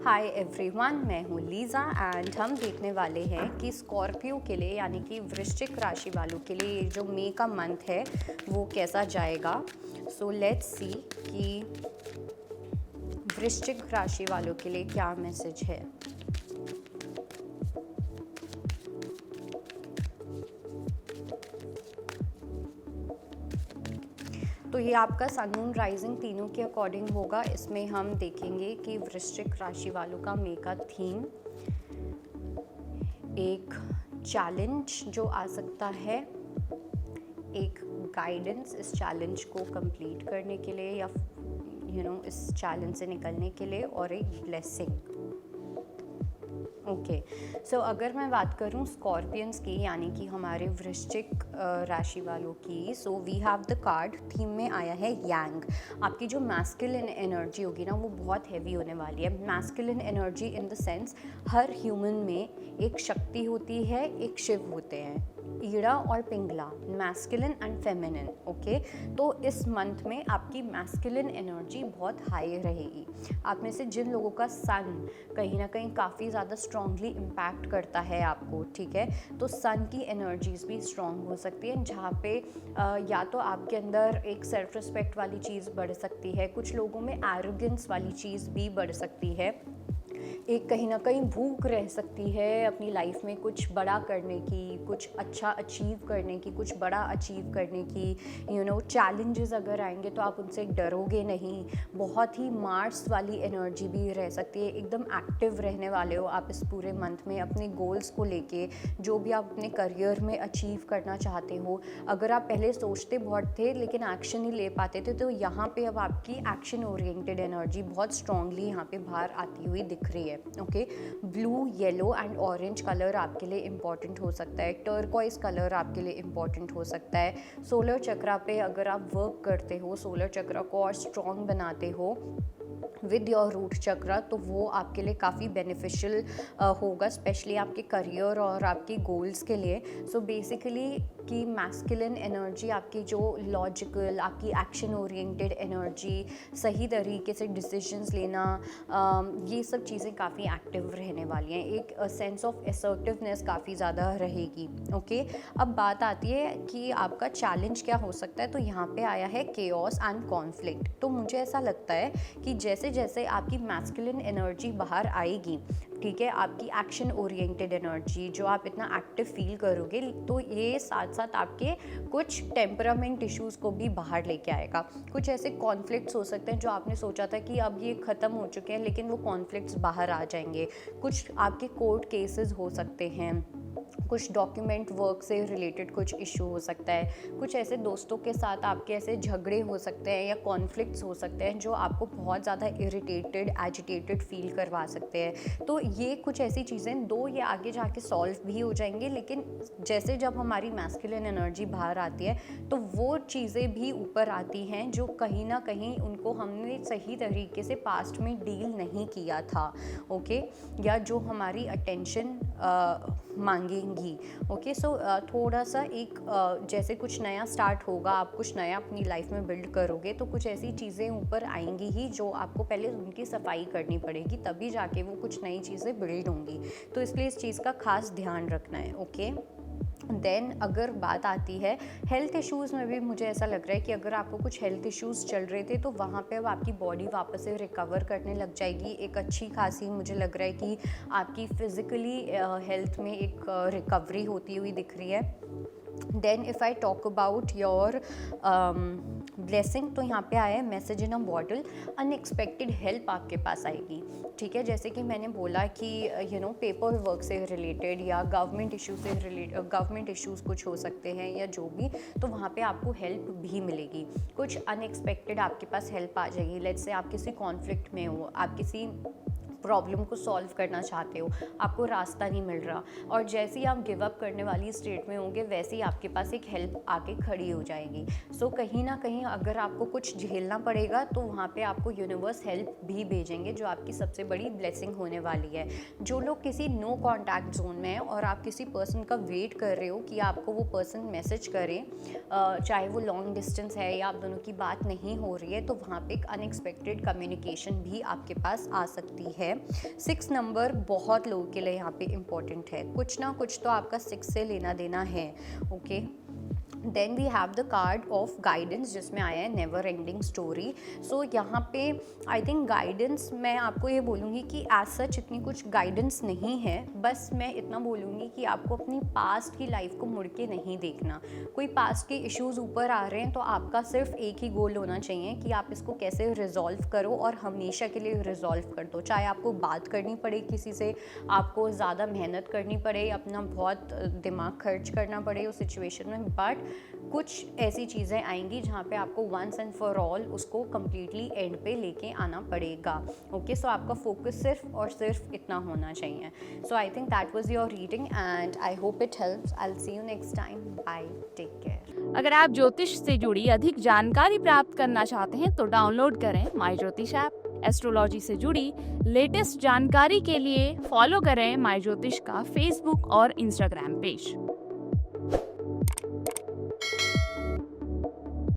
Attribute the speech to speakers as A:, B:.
A: Hi everyone, मैं हूँ Lisa and हम देखने वाले हैं कि स्कॉर्पियो के लिए यानी कि वृश्चिक राशि वालों के लिए ये जो मई का मंथ है वो कैसा जाएगा। सो लेट्स सी कि वृश्चिक राशि वालों के लिए क्या मैसेज है। तो ये आपका सन मून राइजिंग तीनों के अकॉर्डिंग होगा। इसमें हम देखेंगे कि वृश्चिक राशि वालों का मई का थीम एक चैलेंज जो आ सकता है, एक गाइडेंस इस चैलेंज को कंप्लीट करने के लिए या इस चैलेंज से निकलने के लिए, और एक ब्लेसिंग। ओके, सो अगर मैं बात करूं स्कॉर्पियंस की यानी कि हमारे वृश्चिक राशि वालों की, so we have the card, theme में आया है यांग। आपकी जो मैस्कुलिन एनर्जी होगी ना वो बहुत हैवी होने वाली है। Masculine energy in the sense her human में एक शक्ति होती है, एक शिव होते हैं, ईड़ा और Pingala, masculine and feminine. Okay, तो इस मंथ में आपकी मैस्कुलिन एनर्जी बहुत हाई रहेगी। आप में से जिन लोगों का सन कहीं ना कहीं काफ़ी ज़्यादा स्ट्रांगली इम्पैक्ट करता है आपको, ठीक है, तो सन की एनर्जीज भी स्ट्रांग हो सकती है, जहाँ पे या तो आपके अंदर एक सेल्फ रिस्पेक्ट वाली चीज़ बढ़ सकती है, कुछ लोगों में एरोगेंस वाली चीज़ भी बढ़ सकती है, एक कहीं ना कहीं भूख रह सकती है अपनी लाइफ में कुछ बड़ा करने की, कुछ अच्छा अचीव करने की, कुछ बड़ा अचीव करने की। चैलेंजेस अगर आएंगे तो आप उनसे डरोगे नहीं। बहुत ही मार्स वाली एनर्जी भी रह सकती है, एकदम एक्टिव रहने वाले हो आप इस पूरे मंथ में अपने गोल्स को लेके, जो भी आप अपने करियर में अचीव करना चाहते हो। अगर आप पहले सोचते बहुत थे लेकिन एक्शन नहीं ले पाते थे, तो यहाँ पे अब आपकी एक्शन ओरिएंटेड एनर्जी बहुत स्ट्रांगली यहाँ पे बाहर आती हुई दिख रही है। Okay, blue, yellow and orange colour आपके लिए इम्पॉर्टेंट हो सकता है, टर्कोइज कलर आपके लिए इम्पॉर्टेंट हो सकता है। सोलर चक्रा पे अगर आप वर्क करते हो, सोलर चक्रा को और स्ट्रॉन्ग बनाते हो विद योर रूट चक्रा, तो वो आपके लिए काफ़ी बेनिफिशियल होगा, स्पेशली आपके करियर और आपके गोल्स के लिए। सो बेसिकली कि मैस्कुलिन एनर्जी आपकी जो लॉजिकल, आपकी एक्शन ओरिएंटेड एनर्जी, सही तरीके से डिसीजंस लेना, ये सब चीज़ें काफ़ी एक्टिव रहने वाली हैं। एक सेंस ऑफ असर्टिवनेस काफ़ी ज़्यादा रहेगी। ओके, अब बात आती है कि आपका चैलेंज क्या हो सकता है, तो यहाँ पे आया है केओस एंड कॉन्फ्लिक्ट। तो मुझे ऐसा लगता है कि जैसे जैसे आपकी मैस्कुलिन एनर्जी बाहर आएगी, ठीक है, आपकी एक्शन ओरिएंटेड एनर्जी जो आप इतना एक्टिव फील करोगे, तो ये साथ साथ आपके कुछ टेम्परामेंट इश्यूज़ को भी बाहर लेके आएगा। कुछ ऐसे कॉन्फ्लिक्ट्स हो सकते हैं जो आपने सोचा था कि अब ये ख़त्म हो चुके हैं, लेकिन वो कॉन्फ्लिक्ट्स बाहर आ जाएंगे। कुछ आपके कोर्ट केसेस हो सकते हैं, कुछ डॉक्यूमेंट वर्क से रिलेटेड कुछ इशू हो सकता है, कुछ ऐसे दोस्तों के साथ आपके ऐसे झगड़े हो सकते हैं या कॉन्फ्लिक्ट्स हो सकते हैं जो आपको बहुत ज़्यादा इरिटेटेड, एजिटेटेड फील करवा सकते हैं। तो ये कुछ ऐसी चीज़ें, दो ये आगे जाके सॉल्व भी हो जाएंगे, लेकिन जैसे जब हमारी मैस्कुलिन एनर्जी बाहर आती है तो वो चीज़ें भी ऊपर आती हैं जो कहीं ना कहीं उनको हमने सही तरीके से पास्ट में डील नहीं किया था। ओके, या जो हमारी अटेंशन मांगेंगी। ओके, सो थोड़ा सा एक जैसे कुछ नया स्टार्ट होगा, आप कुछ नया अपनी लाइफ में बिल्ड करोगे, तो कुछ ऐसी चीज़ें ऊपर आएंगी ही जो आपको पहले उनकी सफाई करनी पड़ेगी, तभी जाके वो कुछ नई चीज़ें बिल्ड होंगी। तो इसलिए इस चीज़ का खास ध्यान रखना है। ओके, देन अगर बात आती है हेल्थ इश्यूज़ में भी, मुझे ऐसा लग रहा है कि अगर आपको कुछ हेल्थ इश्यूज़ चल रहे थे तो वहाँ पे अब आपकी बॉडी वापस से रिकवर करने लग जाएगी। एक अच्छी खासी मुझे लग रहा है कि आपकी फिज़िकली हेल्थ में एक रिकवरी होती हुई दिख रही है। Then if I talk about your blessing, तो यहाँ पे आया है message in a bottle, unexpected help आपके पास आएगी। ठीक है, जैसे कि मैंने बोला कि पेपर वर्क से रिलेटेड या गवर्नमेंट इशू से रिलेटेड, गवर्नमेंट इश्यूज़ कुछ हो सकते हैं या जो भी, तो वहाँ पे आपको हेल्प भी मिलेगी। कुछ अनएक्सपेक्टेड आपके पास हेल्प आ जाएगी। लेट्स से आप किसी कॉन्फ्लिक्ट में हो, आप किसी प्रॉब्लम को सॉल्व करना चाहते हो, आपको रास्ता नहीं मिल रहा, और जैसे ही आप गिव अप करने वाली स्टेट में होंगे वैसे ही आपके पास एक हेल्प आके खड़ी हो जाएगी। सो कहीं ना कहीं अगर आपको कुछ झेलना पड़ेगा तो वहाँ पे आपको यूनिवर्स हेल्प भी भेजेंगे, जो आपकी सबसे बड़ी ब्लेसिंग होने वाली है। जो लोग किसी नो कॉन्टैक्ट जोन में हैं और आप किसी पर्सन का वेट कर रहे हो कि आपको वो पर्सन मैसेज करे, चाहे वो लॉन्ग डिस्टेंस है या आप दोनों की बात नहीं हो रही है, तो वहाँ पे एक अनएक्सपेक्टेड कम्युनिकेशन भी आपके पास आ सकती है। है। 6 नंबर बहुत लोगों के लिए यहाँ पे इम्पोर्टेंट है, कुछ ना कुछ तो आपका 6 से लेना देना है। Okay, then we have the card of guidance जिसमें आया है नेवर एंडिंग स्टोरी। सो यहाँ पे आई थिंक गाइडेंस, मैं आपको ये बोलूँगी कि एज सच इतनी कुछ गाइडेंस नहीं है, बस मैं इतना बोलूँगी कि आपको अपनी पास्ट की लाइफ को मुड़ के नहीं देखना। कोई पास्ट के इश्यूज़ ऊपर आ रहे हैं तो आपका सिर्फ एक ही गोल होना चाहिए कि आप इसको कैसे रिजॉल्व करो और हमेशा के लिए रिजॉल्व कर दो। चाहे आपको बात करनी पड़े किसी से, आपको ज़्यादा मेहनत करनी पड़े, अपना बहुत दिमाग खर्च करना पड़े उस सिचुएशन में, बट कुछ ऐसी चीज़ें आएंगी जहाँ पे आपको वंस एंड फॉर ऑल उसको कम्प्लीटली एंड पे लेके आना पड़ेगा। ओके, सो आपका फोकस सिर्फ और सिर्फ इतना होना चाहिए। So I think that was your reading and I hope it helps. I will see you next time. Bye, take care.
B: अगर आप ज्योतिष से जुड़ी अधिक जानकारी प्राप्त करना चाहते हैं तो डाउनलोड करें माई ज्योतिष ऐप। एस्ट्रोलॉजी से जुड़ी लेटेस्ट जानकारी के लिए फॉलो करें माई ज्योतिष का फेसबुक और इंस्टाग्राम पेज।